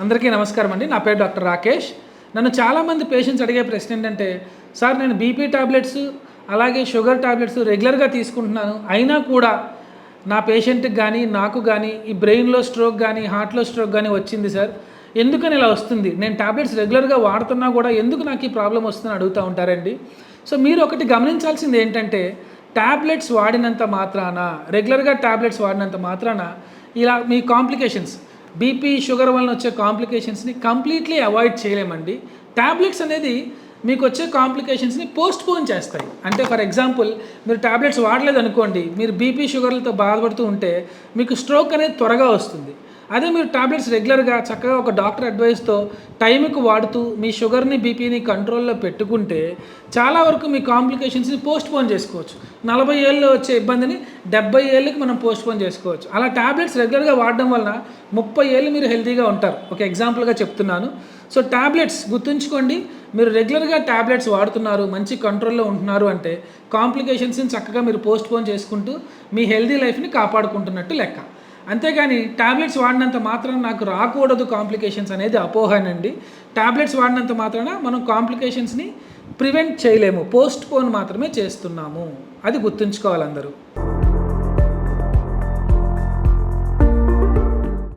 అందరికీ నమస్కారం అండి. నా పేరు డాక్టర్ రాకేష్. నన్ను చాలామంది పేషెంట్స్ అడిగే ప్రశ్న ఏంటంటే, సార్ నేను బీపీ టాబ్లెట్స్ అలాగే షుగర్ టాబ్లెట్స్ రెగ్యులర్గా తీసుకుంటున్నాను. అయినా కూడా నా పేషెంట్కి కానీ నాకు కానీ ఈ బ్రెయిన్లో స్ట్రోక్ కానీ హార్ట్లో స్ట్రోక్ కానీ వచ్చింది సార్. ఎందుకని ఇలా వస్తుంది? నేను టాబ్లెట్స్ రెగ్యులర్గా వాడుతున్నా కూడా ఎందుకు నాకు ఈ ప్రాబ్లం వస్తుందని అడుగుతూ ఉంటారండి. సో మీరు ఒకటి గమనించాల్సింది ఏంటంటే, టాబ్లెట్స్ వాడినంత మాత్రాన రెగ్యులర్గా టాబ్లెట్స్ వాడినంత మాత్రాన ఇలా మీ కాంప్లికేషన్స్ బీపీ షుగర్ వలన వచ్చే కాంప్లికేషన్స్ని కంప్లీట్లీ అవాయిడ్ చేయలేమండి. టాబ్లెట్స్ అనేది మీకు వచ్చే కాంప్లికేషన్స్ని పోస్ట్పోన్ చేస్తాయి. అంటే ఫర్ ఎగ్జాంపుల్ మీరు టాబ్లెట్స్ వాడలేదు అనుకోండి, మీరు బీపీ షుగర్లతో బాధపడుతూ ఉంటే మీకు స్ట్రోక్ అనేది త్వరగా వస్తుంది. అదే మీరు టాబ్లెట్స్ రెగ్యులర్గా చక్కగా ఒక డాక్టర్ అడ్వైస్తో టైంకి వాడుతూ మీ షుగర్ని బీపీని కంట్రోల్లో పెట్టుకుంటే చాలా వరకు మీ కాంప్లికేషన్స్ని పోస్ట్పోన్ చేసుకోవచ్చు. 40 ఏళ్ళలో వచ్చే ఇబ్బందిని 70 ఏళ్ళకి మనం పోస్ట్పోన్ చేసుకోవచ్చు. అలా టాబ్లెట్స్ రెగ్యులర్గా వాడడం వలన 30 ఏళ్ళు మీరు హెల్తీగా ఉంటారు. ఒక ఎగ్జాంపుల్గా చెప్తున్నాను. సో టాబ్లెట్స్ గుర్తుంచుకోండి, మీరు రెగ్యులర్గా టాబ్లెట్స్ వాడుతున్నారు, మంచి కంట్రోల్లో ఉంటున్నారు అంటే కాంప్లికేషన్స్ని చక్కగా మీరు పోస్ట్పోన్ చేసుకుంటూ మీ హెల్తీ లైఫ్ని కాపాడుకుంటున్నట్టు లెక్క. అంతేగాని టాబ్లెట్స్ వాడినంత మాత్రాన నాకు రాకూడదు కాంప్లికేషన్స్ అనేది అపోహనండి. టాబ్లెట్స్ వాడినంత మాత్రాన మనం కాంప్లికేషన్స్ని ప్రివెంట్ చేయలేము, పోస్ట్పోన్ మాత్రమే చేస్తున్నాము. అది గుర్తుంచుకోవాలి అందరూ.